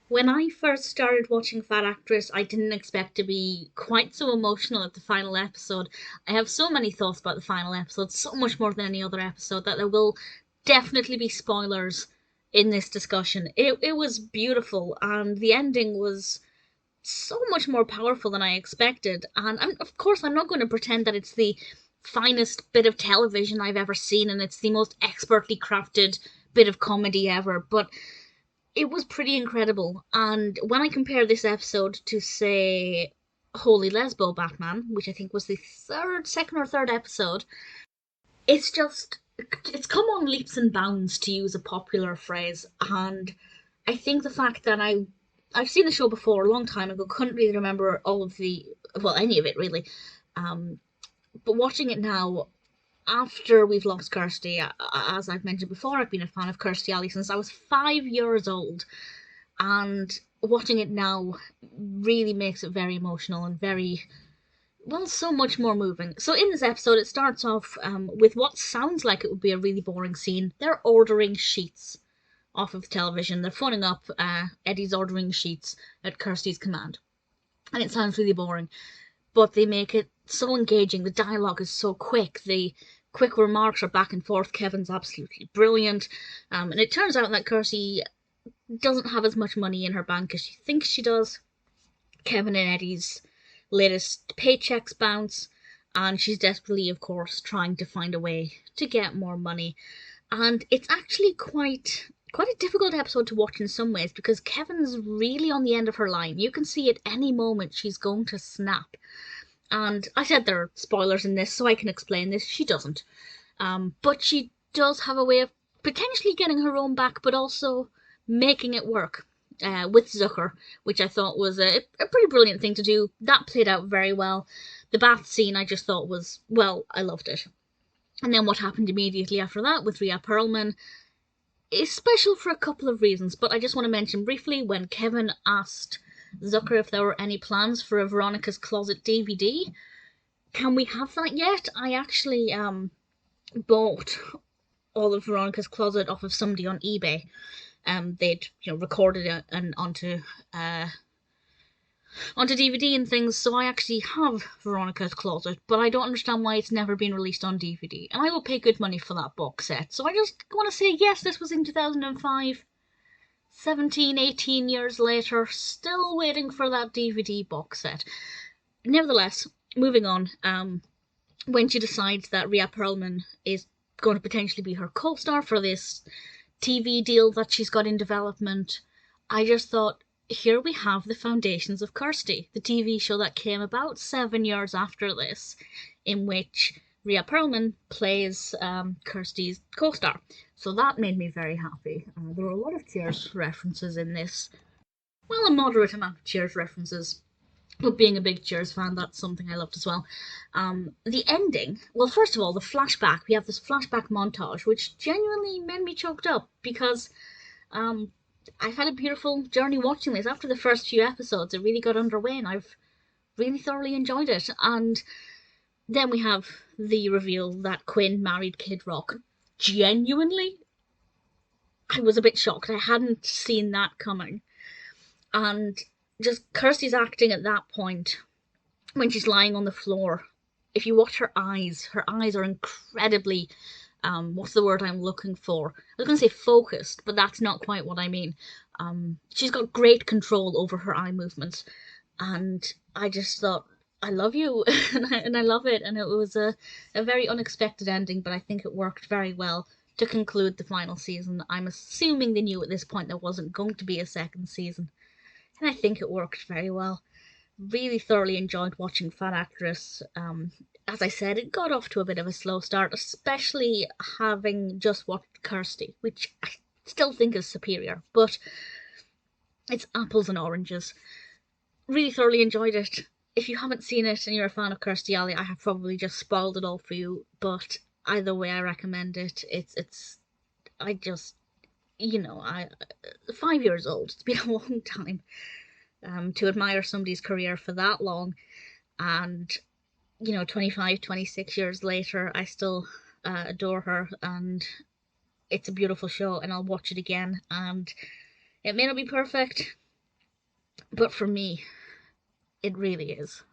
When I first started watching Fat Actress, I didn't expect to be quite so emotional at the final episode. I have so many thoughts about the final episode, so much more than any other episode, that there will definitely be spoilers in this discussion. It was beautiful, and the ending was so much more powerful than I expected. And of course, I'm not going to pretend that it's the finest bit of television I've ever seen and it's the most expertly crafted bit of comedy ever, but it was pretty incredible. And when I compare this episode to, say, Holy Lesbo Batman, which I think was the second or third episode, it's just, it's come on leaps and bounds, to use a popular phrase. And I think the fact that I've seen the show before a long time ago, couldn't really remember all of the, well, any of it really. Um, but watching it now, after we've lost Kirstie, as I've mentioned before, I've been a fan of Kirstie Alley since I was 5 years old, and watching it now really makes it very emotional and very, well, so much more moving. So in this episode, it starts off with what sounds like it would be a really boring scene. They're ordering sheets off of television. They're phoning up. Eddie's ordering sheets at Kirstie's command, and it sounds really boring, but they make it so engaging. The dialogue is so quick. The quick remarks are back and forth. Kevyn's absolutely brilliant, and it turns out that Kirstie doesn't have as much money in her bank as she thinks she does. Kevyn and Eddie's latest paychecks bounce, and she's desperately, of course, trying to find a way to get more money. And it's actually quite a difficult episode to watch in some ways, because Kevyn's really on the end of her line. You can see at any moment she's going to snap. And I said there are spoilers in this, so I can explain this. She doesn't. But she does have a way of potentially getting her own back, but also making it work with Zucker, which I thought was a pretty brilliant thing to do. That played out very well. The bath scene I just thought was, well, I loved it. And then what happened immediately after that with Rhea Perlman is special for a couple of reasons, but I just want to mention briefly when Kevyn asked Zucker if there were any plans for a Veronica's Closet DVD. Can we have that yet? I actually bought all of Veronica's Closet off of somebody on eBay. They'd recorded it and onto DVD and things, so I actually have Veronica's Closet, but I don't understand why it's never been released on DVD, and I will pay good money for that box set. So I just want to say, yes, this was in 2005, 17, 18 years later, still waiting for that DVD box set. Nevertheless, moving on, when she decides that Rhea Perlman is going to potentially be her co-star for this TV deal that she's got in development, I just thought, here we have the foundations of Kirstie, the TV show that came about 7 years after this, in which Rhea Perlman plays Kirstie's co-star. So that made me very happy. There were a lot of Cheers references in this. Well, a moderate amount of Cheers references. But being a big Cheers fan, that's something I loved as well. The ending, well, first of all, the flashback. We have this flashback montage, which genuinely made me choked up, because I've had a beautiful journey watching this. After the first few episodes, it really got underway, and I've really thoroughly enjoyed it. And then we have the reveal that Quinn married Kid Rock. Genuinely, I was a bit shocked. I hadn't seen that coming. And just Kirstie's acting at that point, when she's lying on the floor, if you watch her eyes are incredibly, what's the word I'm looking for? I was going to say focused, but that's not quite what I mean. She's got great control over her eye movements, and I just thought, I love you, and I love it, and it was a very unexpected ending, but I think it worked very well to conclude the final season. I'm assuming they knew at this point there wasn't going to be a second season, and I think it worked very well. Really thoroughly enjoyed watching Fat Actress. As I said, it got off to a bit of a slow start, especially having just watched Kirstie, which I still think is superior, but it's apples and oranges. Really thoroughly enjoyed it. If you haven't seen it and you're a fan of Kirstie Alley, I have probably just spoiled it all for you, but either way I recommend it. I just, 5 years old, it's been a long time to admire somebody's career for that long, and 25, 26 years later, I still adore her, and it's a beautiful show, and I'll watch it again, and it may not be perfect, But for me, it really is.